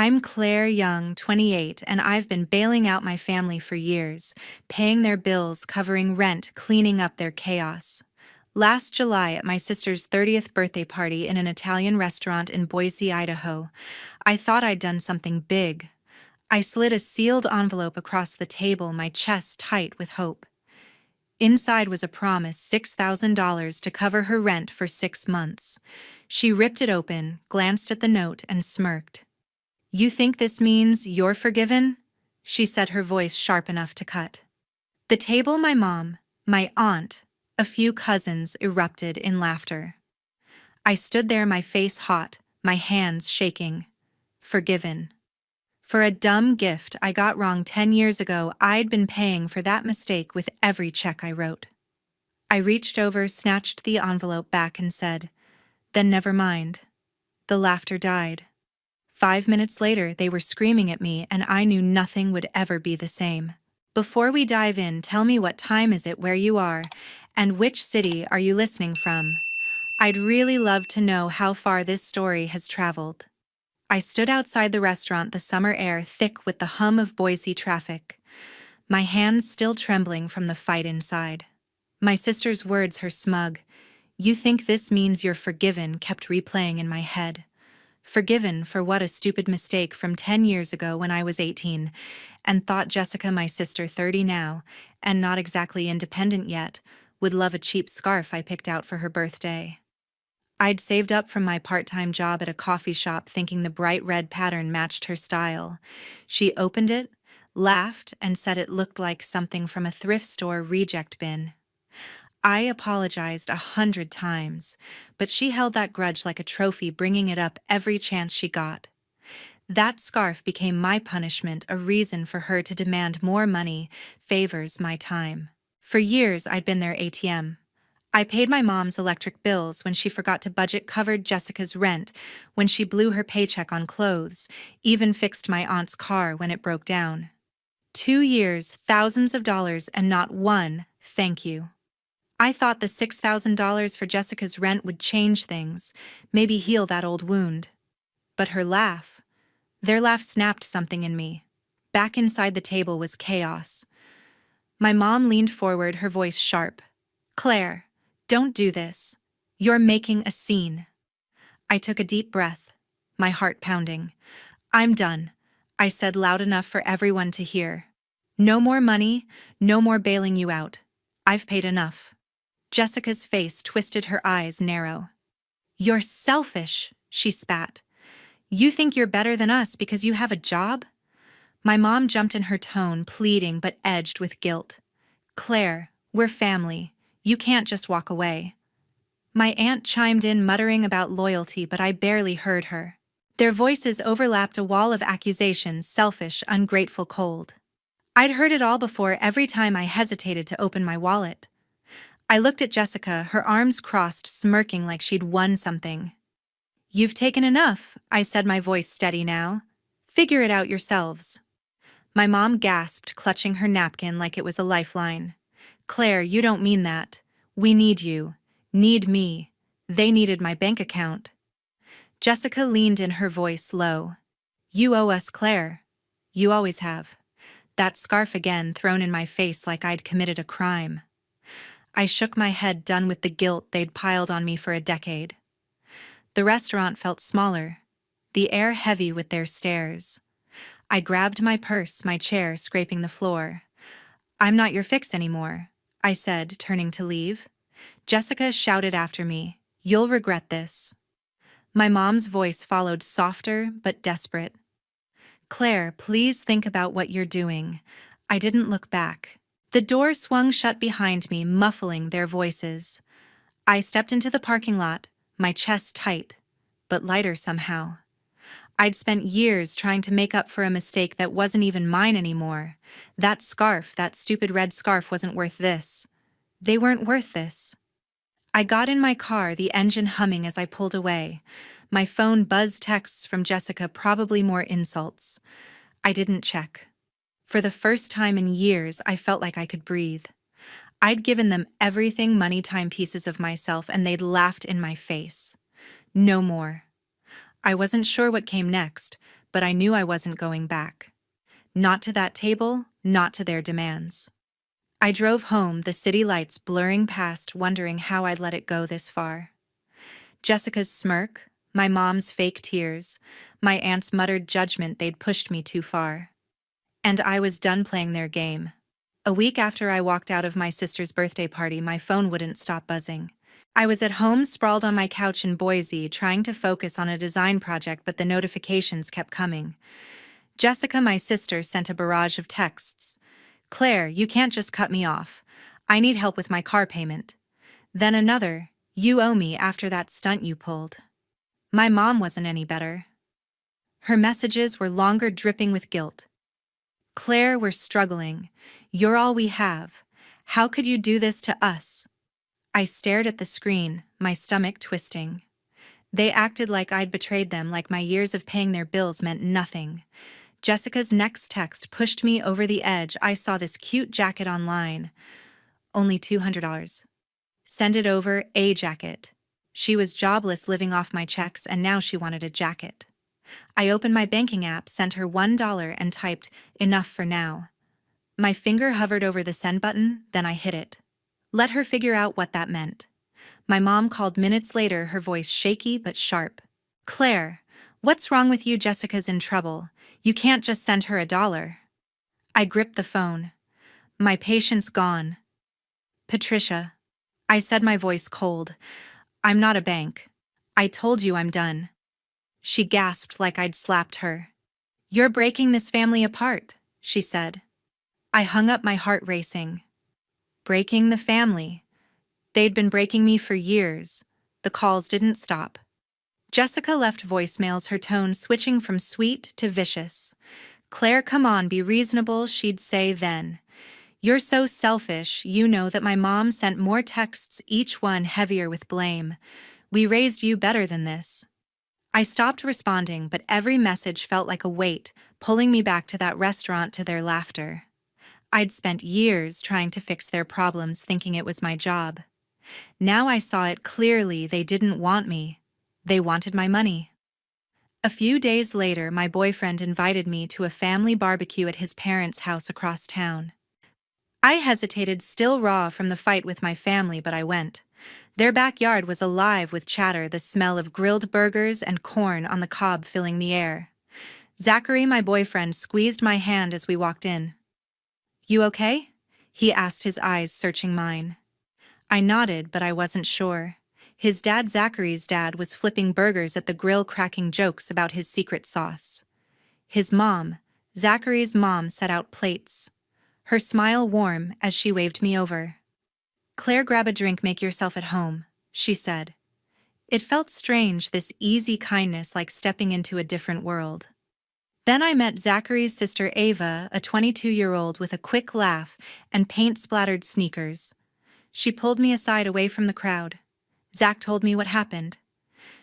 I'm Claire Young, 28, and I've been bailing out my family for years, paying their bills, covering rent, cleaning up their chaos. Last July, at my sister's 30th birthday party in an Italian restaurant in Boise, Idaho, I thought I'd done something big. I slid a sealed envelope across the table, my chest tight with hope. Inside was a promise, $6,000 to cover her rent for 6 months. She ripped it open, glanced at the note, and smirked. "You think this means you're forgiven?" she said, her voice sharp enough to cut. The table, my mom, my aunt, a few cousins erupted in laughter. I stood there, my face hot, my hands shaking. Forgiven. For a dumb gift I got wrong 10 years ago, I'd been paying for that mistake with every check I wrote. I reached over, snatched the envelope back, and said, "Then never mind." The laughter died. 5 minutes later, they were screaming at me, and I knew nothing would ever be the same. Before we dive in, tell me, what time is it where you are, and which city are you listening from? I'd really love to know how far this story has traveled. I stood outside the restaurant, the summer air thick with the hum of Boise traffic, my hands still trembling from the fight inside. My sister's words, her smug, "You think this means you're forgiven," kept replaying in my head. Forgiven for what? A stupid mistake from 10 years ago when I was 18, and thought Jessica, my sister, 30 now, and not exactly independent yet, would love a cheap scarf I picked out for her birthday. I'd saved up from my part-time job at a coffee shop thinking the bright red pattern matched her style. She opened it, laughed, and said it looked like something from a thrift store reject bin. I apologized 100 times, but she held that grudge like a trophy, bringing it up every chance she got. That scarf became my punishment, a reason for her to demand more money, favors, my time. For years, I'd been their ATM. I paid my mom's electric bills when she forgot to budget, covered Jessica's rent when she blew her paycheck on clothes, even fixed my aunt's car when it broke down. 2 years, thousands of dollars, and not one thank you. I thought the $6,000 for Jessica's rent would change things, maybe heal that old wound. But their laugh snapped something in me. Back inside the table was chaos. My mom leaned forward, her voice sharp. "Claire, don't do this. You're making a scene." I took a deep breath, my heart pounding. "I'm done," I said loud enough for everyone to hear. "No more money, no more bailing you out. I've paid enough." Jessica's face twisted, her eyes narrow. "You're selfish," she spat. "You think you're better than us because you have a job?" My mom jumped in, her tone pleading but edged with guilt. "Claire, we're family. You can't just walk away." My aunt chimed in, muttering about loyalty, but I barely heard her. Their voices overlapped, a wall of accusations: selfish, ungrateful, cold. I'd heard it all before, every time I hesitated to open my wallet. I looked at Jessica, her arms crossed, smirking like she'd won something. "You've taken enough," I said, my voice steady now. "Figure it out yourselves." My mom gasped, clutching her napkin like it was a lifeline. "Claire, you don't mean that. We need you. Need me. They needed my bank account." Jessica leaned in, her voice low. "You owe us, Claire. You always have." That scarf again, thrown in my face like I'd committed a crime. I shook my head, done with the guilt they'd piled on me for a decade. The restaurant felt smaller, the air heavy with their stares. I grabbed my purse, my chair scraping the floor. "I'm not your fix anymore," I said, turning to leave. Jessica shouted after me, "You'll regret this." My mom's voice followed, softer but desperate. "Claire, please think about what you're doing." I didn't look back. The door swung shut behind me, muffling their voices. I stepped into the parking lot, my chest tight, but lighter somehow. I'd spent years trying to make up for a mistake that wasn't even mine anymore. That scarf, that stupid red scarf, wasn't worth this. They weren't worth this. I got in my car, the engine humming as I pulled away. My phone buzzed, texts from Jessica, probably more insults. I didn't check. For the first time in years, I felt like I could breathe. I'd given them everything, money, time, pieces of myself, and they'd laughed in my face. No more. I wasn't sure what came next, but I knew I wasn't going back. Not to that table, not to their demands. I drove home, the city lights blurring past, wondering how I'd let it go this far. Jessica's smirk, my mom's fake tears, my aunt's muttered judgment they'd pushed me too far. And I was done playing their game. A week after I walked out of my sister's birthday party, my phone wouldn't stop buzzing. I was at home, sprawled on my couch in Boise, trying to focus on a design project, but the notifications kept coming. Jessica, my sister, sent a barrage of texts. "Claire, you can't just cut me off. I need help with my car payment." Then another, "You owe me after that stunt you pulled." My mom wasn't any better. Her messages were longer, dripping with guilt. "Claire, we're struggling. You're all we have. How could you do this to us?" I stared at the screen, my stomach twisting. They acted like I'd betrayed them, like my years of paying their bills meant nothing. Jessica's next text pushed me over the edge. "I saw this cute jacket online. Only $200. Send it over, a jacket." She was jobless, living off my checks, and now she wanted a jacket. I opened my banking app, sent her $1, and typed, "Enough for now." My finger hovered over the send button, then I hit it. Let her figure out what that meant. My mom called minutes later, her voice shaky but sharp. "Claire, what's wrong with you? Jessica's in trouble. You can't just send her $1." I gripped the phone. My patience gone. "Patricia," I said, my voice cold. "I'm not a bank. I told you I'm done." She gasped like I'd slapped her. "You're breaking this family apart," she said. I hung up, my heart racing. Breaking the family. They'd been breaking me for years. The calls didn't stop. Jessica left voicemails, her tone switching from sweet to vicious. "Claire, come on, be reasonable," she'd say then. "You're so selfish. You know that my mom sent more texts, each one heavier with blame. We raised you better than this." I stopped responding, but every message felt like a weight, pulling me back to that restaurant, to their laughter. I'd spent years trying to fix their problems, thinking it was my job. Now I saw it clearly. They didn't want me. They wanted my money. A few days later, my boyfriend invited me to a family barbecue at his parents' house across town. I hesitated, still raw from the fight with my family, but I went. Their backyard was alive with chatter, the smell of grilled burgers and corn on the cob filling the air. Zachary, my boyfriend, squeezed my hand as we walked in. "You okay?" he asked, his eyes searching mine. I nodded, but I wasn't sure. His dad, Zachary's dad, was flipping burgers at the grill, cracking jokes about his secret sauce. His mom, Zachary's mom, set out plates. Her smile warm as she waved me over. "Claire, grab a drink, make yourself at home," she said. It felt strange, this easy kindness, like stepping into a different world. Then I met Zachary's sister Ava, a 22-year-old with a quick laugh and paint-splattered sneakers. She pulled me aside, away from the crowd. "Zach told me what happened,"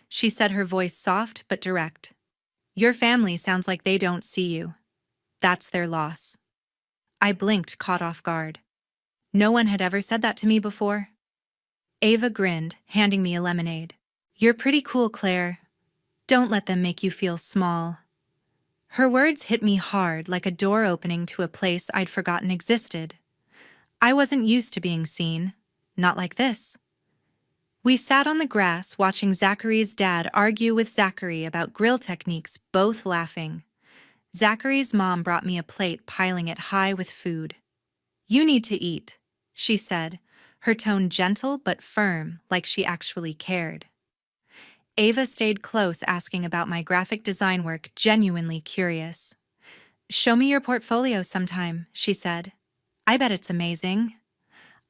she said, her voice soft but direct. "Your family sounds like they don't see you. That's their loss." I blinked, caught off guard. No one had ever said that to me before. Ava grinned, handing me a lemonade. "You're pretty cool, Claire. Don't let them make you feel small." Her words hit me hard, like a door opening to a place I'd forgotten existed. I wasn't used to being seen, not like this. We sat on the grass, watching Zachary's dad argue with Zachary about grill techniques, both laughing. Zachary's mom brought me a plate, piling it high with food. "You need to eat," she said, her tone gentle but firm, like she actually cared. Ava stayed close, asking about my graphic design work, genuinely curious. "Show me your portfolio sometime," she said. "I bet it's amazing."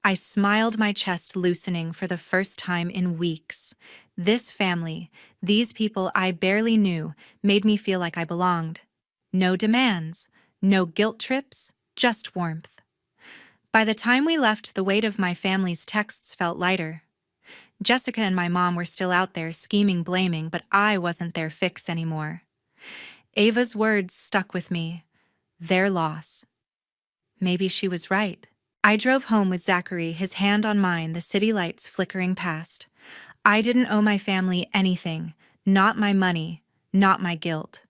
I smiled, my chest loosening for the first time in weeks. This family, these people I barely knew, made me feel like I belonged. No demands, no guilt trips, just warmth. By the time we left, the weight of my family's texts felt lighter. Jessica and my mom were still out there scheming, blaming, but I wasn't their fix anymore. Ava's words stuck with me. Their loss. Maybe she was right. I drove home with Zachary, his hand on mine, the city lights flickering past. I didn't owe my family anything, not my money, not my guilt.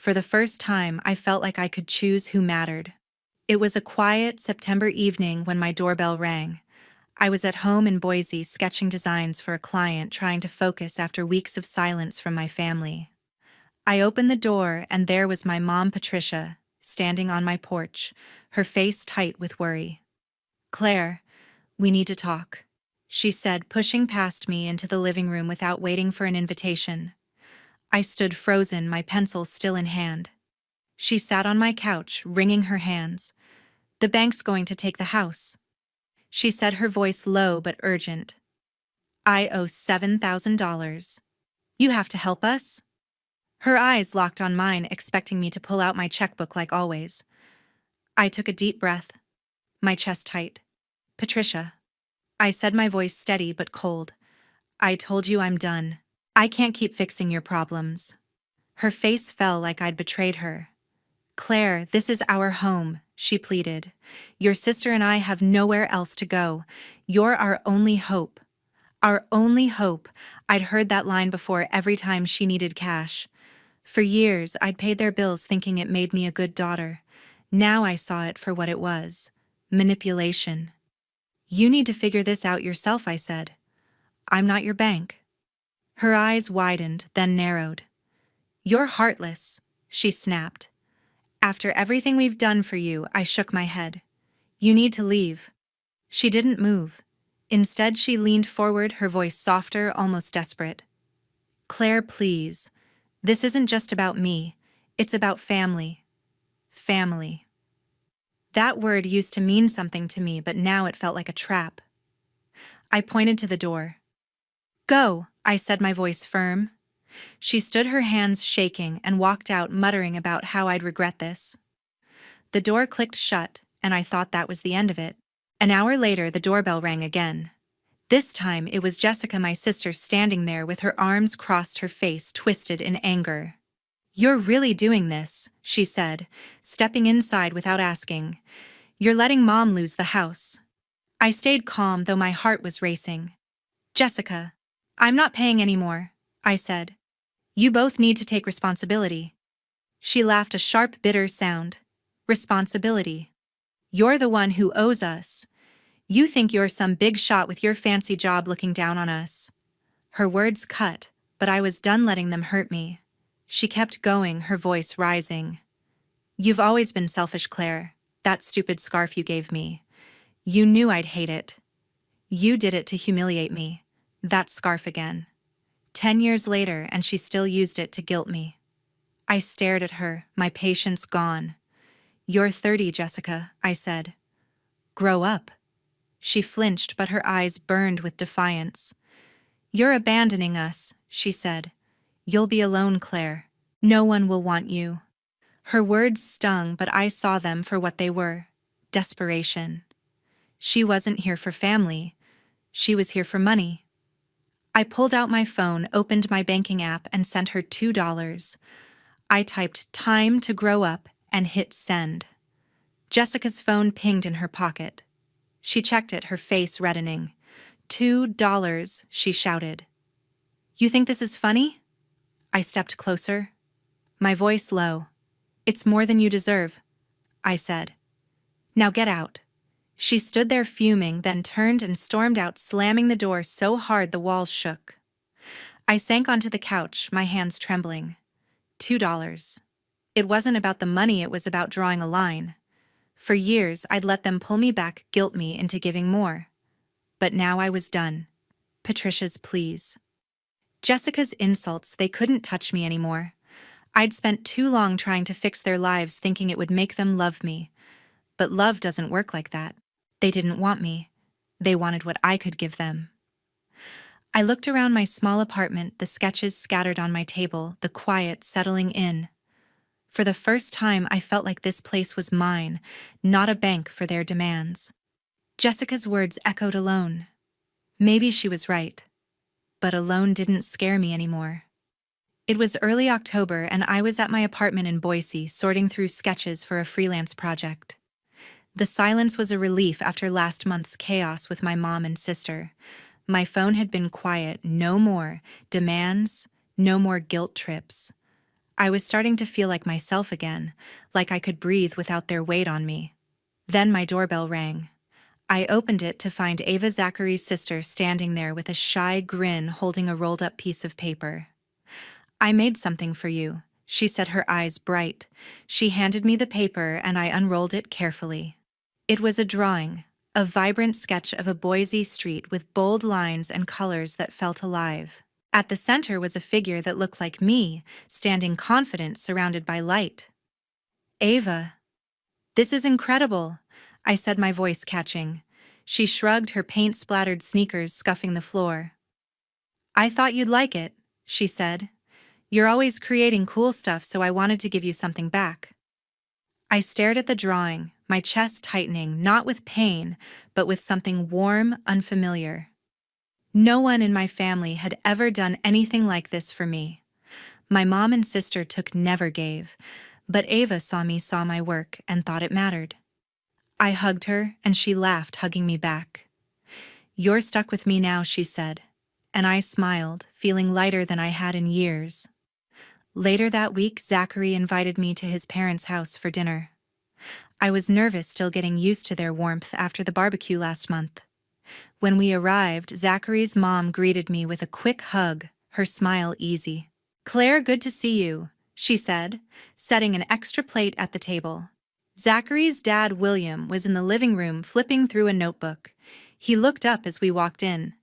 For the first time, I felt like I could choose who mattered. It was a quiet September evening when my doorbell rang. I was at home in Boise sketching designs for a client trying to focus after weeks of silence from my family. I opened the door and there was my mom, Patricia, standing on my porch, her face tight with worry. "Claire, we need to talk," she said, pushing past me into the living room without waiting for an invitation. I stood frozen, my pencil still in hand. She sat on my couch, wringing her hands. "The bank's going to take the house," she said, her voice low but urgent. "I owe $7,000. You have to help us." Her eyes locked on mine, expecting me to pull out my checkbook like always. I took a deep breath, my chest tight. "Patricia," I said, my voice steady but cold. "I told you I'm done. I can't keep fixing your problems." Her face fell like I'd betrayed her. "Claire, this is our home," she pleaded. "Your sister and I have nowhere else to go. You're our only hope." Our only hope. I'd heard that line before every time she needed cash. For years, I'd paid their bills thinking it made me a good daughter. Now I saw it for what it was: manipulation. "You need to figure this out yourself," I said. "I'm not your bank." Her eyes widened, then narrowed. "You're heartless," she snapped. "After everything we've done for you," I shook my head. "You need to leave." She didn't move. Instead, she leaned forward, her voice softer, almost desperate. "Claire, please. This isn't just about me. It's about family. Family." That word used to mean something to me, but now it felt like a trap. I pointed to the door. "Go," I said, my voice firm. She stood, her hands shaking, and walked out, muttering about how I'd regret this. The door clicked shut, and I thought that was the end of it. An hour later, the doorbell rang again. This time, it was Jessica, my sister, standing there with her arms crossed, her face twisted in anger. "You're really doing this," she said, stepping inside without asking. "You're letting Mom lose the house." I stayed calm, though my heart was racing. "Jessica, I'm not paying anymore," I said. "You both need to take responsibility." She laughed, a sharp, bitter sound. "Responsibility? You're the one who owes us. You think you're some big shot with your fancy job looking down on us." Her words cut, but I was done letting them hurt me. She kept going, her voice rising. "You've always been selfish, Claire. That stupid scarf you gave me. You knew I'd hate it. You did it to humiliate me. That scarf again. 10 years later, and she still used it to guilt me." I stared at her, my patience gone. "You're 30, Jessica," I said. "Grow up." She flinched, but her eyes burned with defiance. "You're abandoning us," she said. "You'll be alone, Claire. No one will want you." Her words stung, but I saw them for what they were: desperation. She wasn't here for family. She was here for money. I pulled out my phone, opened my banking app, and sent her $2. I typed "time to grow up" and hit send. Jessica's phone pinged in her pocket. She checked it, her face reddening. $2, she shouted. "You think this is funny?" I stepped closer, my voice low. "It's more than you deserve," I said. "Now get out." She stood there fuming, then turned and stormed out, slamming the door so hard the walls shook. I sank onto the couch, my hands trembling. $2. It wasn't about the money, it was about drawing a line. For years, I'd let them pull me back, guilt me into giving more. But now I was done. Patricia's pleas, Jessica's insults, they couldn't touch me anymore. I'd spent too long trying to fix their lives, thinking it would make them love me. But love doesn't work like that. They didn't want me. They wanted what I could give them. I looked around my small apartment, the sketches scattered on my table, the quiet settling in. For the first time, I felt like this place was mine, not a bank for their demands. Jessica's words echoed alone. Maybe she was right. But alone didn't scare me anymore. It was early October, and I was at my apartment in Boise, sorting through sketches for a freelance project. The silence was a relief after last month's chaos with my mom and sister. My phone had been quiet, no more demands, no more guilt trips. I was starting to feel like myself again, like I could breathe without their weight on me. Then my doorbell rang. I opened it to find Ava Zachary's sister standing there with a shy grin holding a rolled-up piece of paper. "I made something for you," she said, her eyes bright. She handed me the paper and I unrolled it carefully. It was a drawing, a vibrant sketch of a Boise street with bold lines and colors that felt alive. At the center was a figure that looked like me, standing confident surrounded by light. "Ava, this is incredible," I said, my voice catching. She shrugged, her paint-splattered sneakers scuffing the floor. "I thought you'd like it," she said. "You're always creating cool stuff, so I wanted to give you something back." I stared at the drawing, my chest tightening, not with pain, but with something warm, unfamiliar. No one in my family had ever done anything like this for me. My mom and sister took never gave, but Ava saw my work and thought it mattered. I hugged her, and she laughed, hugging me back. "You're stuck with me now," she said, and I smiled, feeling lighter than I had in years. Later that week, Zachary invited me to his parents' house for dinner. I was nervous, still getting used to their warmth after the barbecue last month. When we arrived, Zachary's mom greeted me with a quick hug, her smile easy. "Claire, good to see you," she said, setting an extra plate at the table. Zachary's dad, William, was in the living room flipping through a notebook. He looked up as we walked in.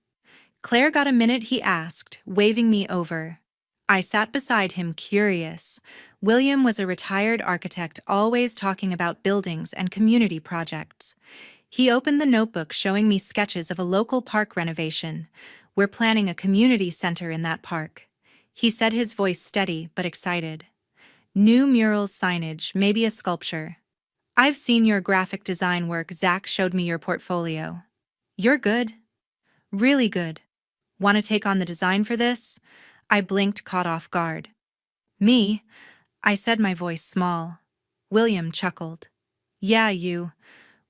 "Claire, got a minute?" he asked, waving me over. I sat beside him, curious. William was a retired architect, always talking about buildings and community projects. He opened the notebook, showing me sketches of a local park renovation. "We're planning a community center in that park," he said, his voice steady but excited. "New murals, signage, maybe a sculpture." "I've seen your graphic design work," Zach showed me your portfolio. "You're good. Really good. Want to take on the design for this?" I blinked, caught off guard. "Me?" I said, my voice small. William chuckled. "Yeah, you.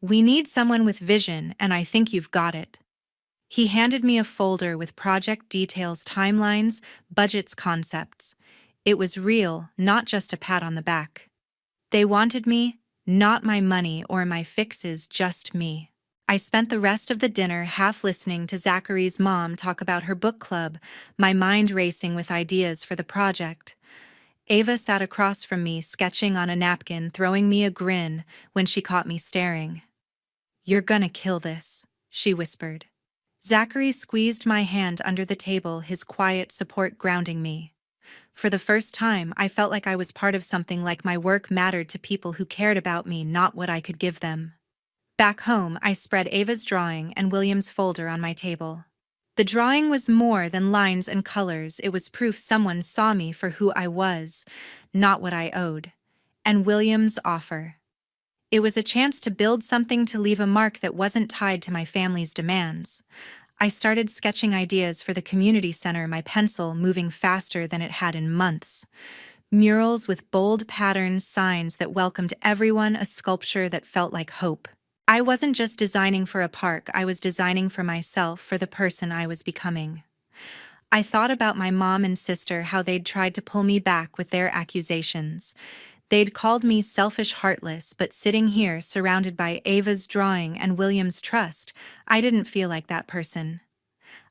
We need someone with vision, and I think you've got it." He handed me a folder with project details, timelines, budgets, concepts. It was real, not just a pat on the back. They wanted me, not my money or my fixes, just me. I spent the rest of the dinner half listening to Zachary's mom talk about her book club, my mind racing with ideas for the project. Ava sat across from me, sketching on a napkin, throwing me a grin when she caught me staring. "You're gonna kill this," she whispered. Zachary squeezed my hand under the table, his quiet support grounding me. For the first time, I felt like I was part of something, like my work mattered to people who cared about me, not what I could give them. Back home, I spread Ava's drawing and William's folder on my table. The drawing was more than lines and colors. It was proof someone saw me for who I was, not what I owed. And William's offer. It was a chance to build something, to leave a mark that wasn't tied to my family's demands. I started sketching ideas for the community center, my pencil moving faster than it had in months. Murals with bold patterns, signs that welcomed everyone, a sculpture that felt like hope. I wasn't just designing for a park, I was designing for myself, for the person I was becoming. I thought about my mom and sister, how they'd tried to pull me back with their accusations. They'd called me selfish, heartless, but sitting here, surrounded by Ava's drawing and William's trust, I didn't feel like that person.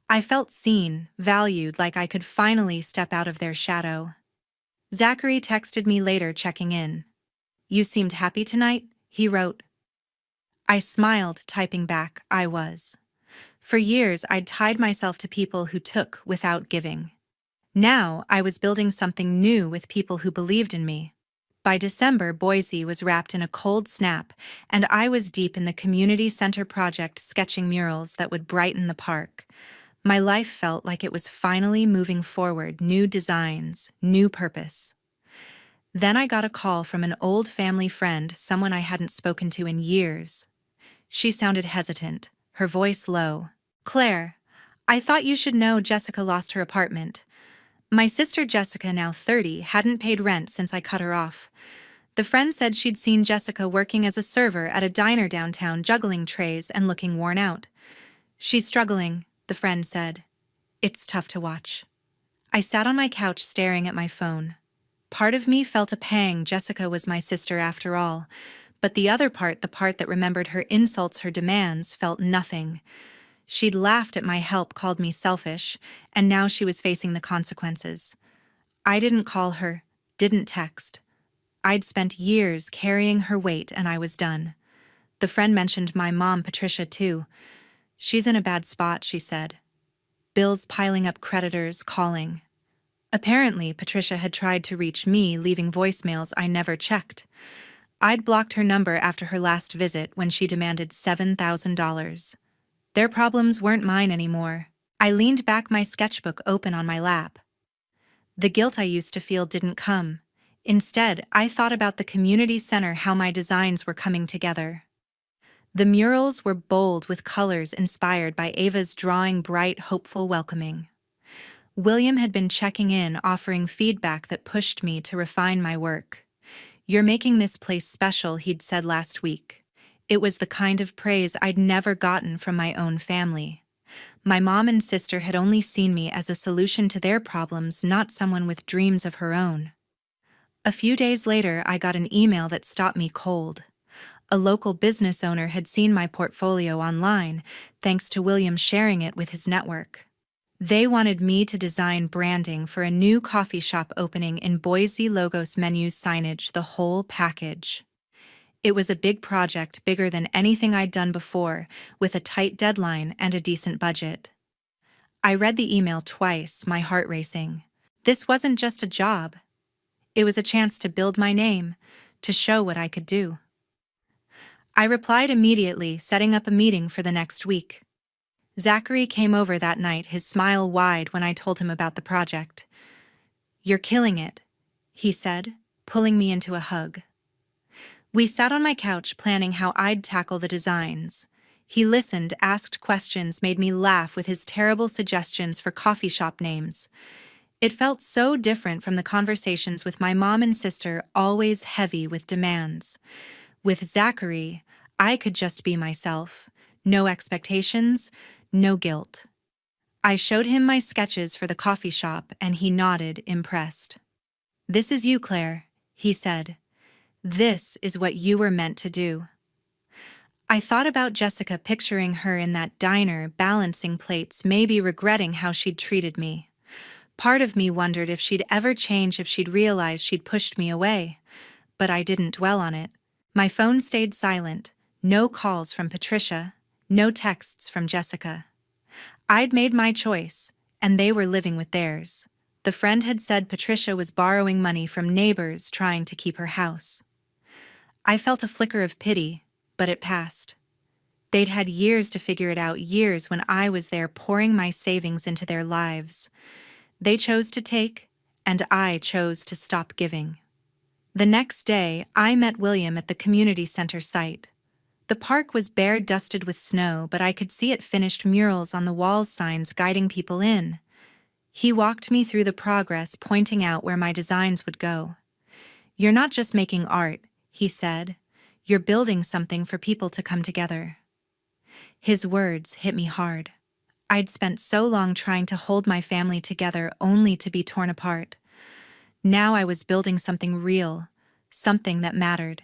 I felt seen, valued, like I could finally step out of their shadow. Zachary texted me later, checking in. "You seemed happy tonight," he wrote. I smiled, typing back, I was. For years, I'd tied myself to people who took without giving. Now, I was building something new with people who believed in me. By December, Boise was wrapped in a cold snap, and I was deep in the community center project, sketching murals that would brighten the park. My life felt like it was finally moving forward, new designs, new purpose. Then I got a call from an old family friend, someone I hadn't spoken to in years. She sounded hesitant, her voice low. "Claire, I thought you should know Jessica lost her apartment. My sister Jessica, now 30, hadn't paid rent since I cut her off. The friend said she'd seen Jessica working as a server at a diner downtown, juggling trays and looking worn out. She's struggling," the friend said. "It's tough to watch." I sat on my couch staring at my phone. Part of me felt a pang. Jessica was my sister after all. But the other part, the part that remembered her insults, her demands, felt nothing. She'd laughed at my help, called me selfish, and now she was facing the consequences. I didn't call her, didn't text. I'd spent years carrying her weight and I was done. The friend mentioned my mom, Patricia, too. She's in a bad spot, she said. Bills piling up, creditors calling. Apparently, Patricia had tried to reach me, leaving voicemails I never checked. I'd blocked her number after her last visit when she demanded $7,000. Their problems weren't mine anymore. I leaned back, my sketchbook open on my lap. The guilt I used to feel didn't come. Instead, I thought about the community center, how my designs were coming together. The murals were bold with colors inspired by Ava's drawing, bright, hopeful, welcoming. William had been checking in, offering feedback that pushed me to refine my work. "You're making this place special," he'd said last week. It was the kind of praise I'd never gotten from my own family. My mom and sister had only seen me as a solution to their problems, not someone with dreams of her own. A few days later, I got an email that stopped me cold. A local business owner had seen my portfolio online, thanks to William sharing it with his network. They wanted me to design branding for a new coffee shop opening in Boise, logos, menus, signage, the whole package. It was a big project, bigger than anything I'd done before, with a tight deadline and a decent budget. I read the email twice, my heart racing. This wasn't just a job. It was a chance to build my name, to show what I could do. I replied immediately, setting up a meeting for the next week. Zachary came over that night, his smile wide when I told him about the project. "You're killing it," he said, pulling me into a hug. We sat on my couch planning how I'd tackle the designs. He listened, asked questions, made me laugh with his terrible suggestions for coffee shop names. It felt so different from the conversations with my mom and sister, always heavy with demands. With Zachary, I could just be myself. No expectations, no guilt. I showed him my sketches for the coffee shop and he nodded, impressed. "This is you, Claire," he said. "This is what you were meant to do." I thought about Jessica, picturing her in that diner, balancing plates, maybe regretting how she'd treated me. Part of me wondered if she'd ever change, if she'd realize she'd pushed me away. But I didn't dwell on it. My phone stayed silent. No calls from Patricia, no texts from Jessica. I'd made my choice, and they were living with theirs. The friend had said Patricia was borrowing money from neighbors trying to keep her house. I felt a flicker of pity, but it passed. They'd had years to figure it out, years when I was there pouring my savings into their lives. They chose to take, and I chose to stop giving. The next day, I met William at the community center site. The park was bare, dusted with snow, but I could see it, finished murals on the walls, signs guiding people in. He walked me through the progress, pointing out where my designs would go. "You're not just making art," he said. "You're building something for people to come together." His words hit me hard. I'd spent so long trying to hold my family together only to be torn apart. Now I was building something real, something that mattered.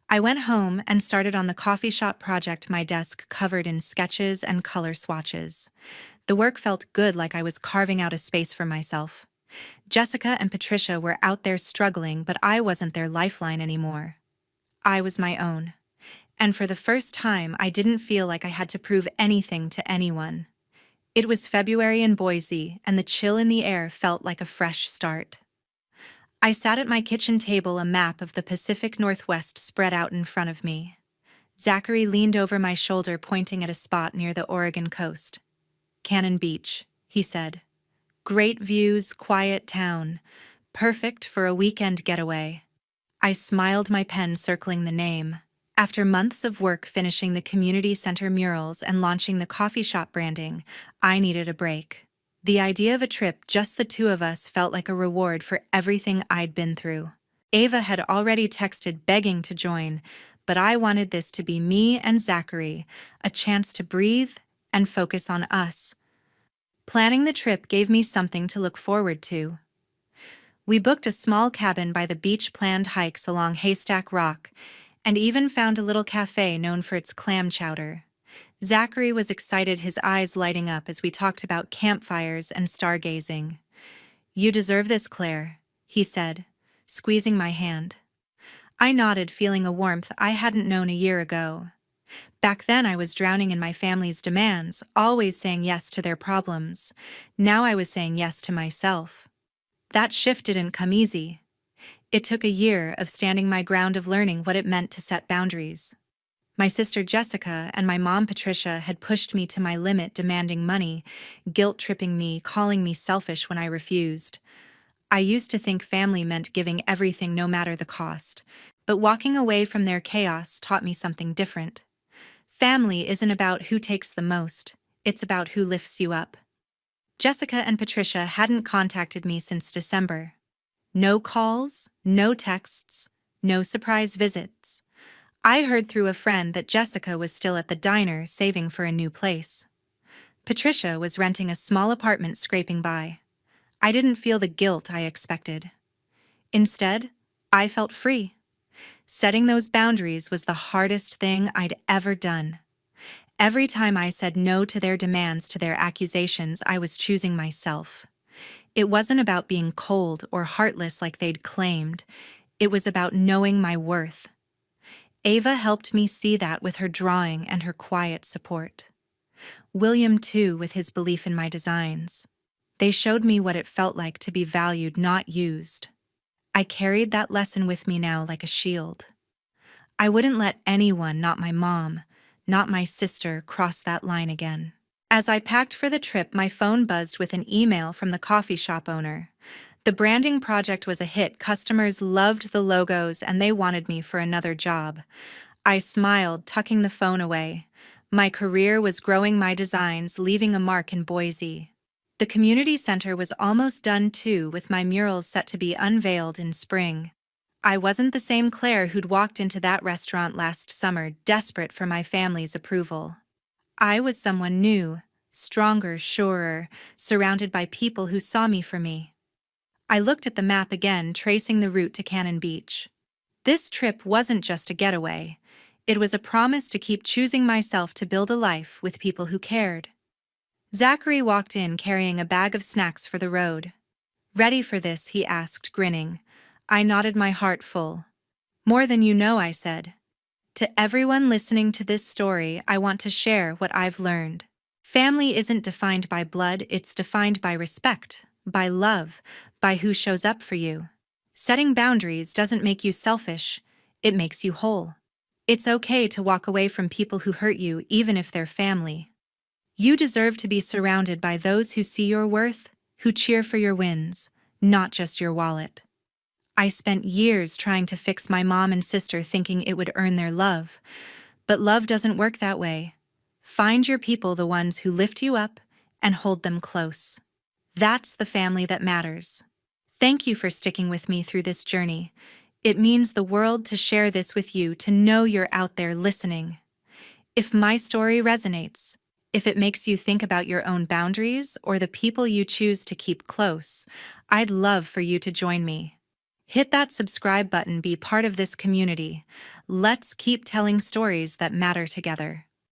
I went home and started on the coffee shop project, my desk covered in sketches and color swatches. The work felt good, like I was carving out a space for myself. Jessica and Patricia were out there struggling, but I wasn't their lifeline anymore. I was my own. And for the first time, I didn't feel like I had to prove anything to anyone. It was February in Boise, and the chill in the air felt like a fresh start. I sat at my kitchen table, a map of the Pacific Northwest spread out in front of me. Zachary leaned over my shoulder, pointing at a spot near the Oregon coast. "Cannon Beach," he said. "Great views, quiet town. Perfect for a weekend getaway." I smiled, my pen circling the name. After months of work finishing the community center murals and launching the coffee shop branding, I needed a break. The idea of a trip, just the two of us, felt like a reward for everything I'd been through. Ava had already texted begging to join, but I wanted this to be me and Zachary, a chance to breathe and focus on us. Planning the trip gave me something to look forward to. We booked a small cabin by the beach, planned hikes along Haystack Rock, and even found a little cafe known for its clam chowder. Zachary was excited, his eyes lighting up as we talked about campfires and stargazing. "You deserve this, Claire," he said, squeezing my hand. I nodded, feeling a warmth I hadn't known a year ago. Back then I was drowning in my family's demands, always saying yes to their problems. Now I was saying yes to myself. That shift didn't come easy. It took a year of standing my ground, of learning what it meant to set boundaries. My sister Jessica and my mom Patricia had pushed me to my limit, demanding money, guilt-tripping me, calling me selfish when I refused. I used to think family meant giving everything no matter the cost, but walking away from their chaos taught me something different. Family isn't about who takes the most, it's about who lifts you up. Jessica and Patricia hadn't contacted me since December. No calls, no texts, no surprise visits. I heard through a friend that Jessica was still at the diner saving for a new place. Patricia was renting a small apartment, scraping by. I didn't feel the guilt I expected. Instead, I felt free. Setting those boundaries was the hardest thing I'd ever done. Every time I said no to their demands, to their accusations, I was choosing myself. It wasn't about being cold or heartless like they'd claimed. It was about knowing my worth. Ava helped me see that with her drawing and her quiet support. William, too, with his belief in my designs. They showed me what it felt like to be valued, not used. I carried that lesson with me now like a shield. I wouldn't let anyone, not my mom, not my sister, cross that line again. As I packed for the trip, my phone buzzed with an email from the coffee shop owner. The branding project was a hit. Customers loved the logos and they wanted me for another job. I smiled, tucking the phone away. My career was growing, my designs leaving a mark in Boise. The community center was almost done too, with my murals set to be unveiled in spring. I wasn't the same Claire who'd walked into that restaurant last summer, desperate for my family's approval. I was someone new, stronger, surer, surrounded by people who saw me for me. I looked at the map again, tracing the route to Cannon Beach. This trip wasn't just a getaway. It was a promise to keep choosing myself, to build a life with people who cared. Zachary walked in carrying a bag of snacks for the road. "Ready for this?" he asked, grinning. I nodded, my heart full. "More than you know," I said. To everyone listening to this story, I want to share what I've learned. Family isn't defined by blood, it's defined by respect, by love, by who shows up for you. Setting boundaries doesn't make you selfish, it makes you whole. It's okay to walk away from people who hurt you, even if they're family. You deserve to be surrounded by those who see your worth, who cheer for your wins, not just your wallet. I spent years trying to fix my mom and sister, thinking it would earn their love. But love doesn't work that way. Find your people, the ones who lift you up, and hold them close. That's the family that matters. Thank you for sticking with me through this journey. It means the world to share this with you, to know you're out there listening. If my story resonates, if it makes you think about your own boundaries or the people you choose to keep close, I'd love for you to join me. Hit that subscribe button, be part of this community. Let's keep telling stories that matter together.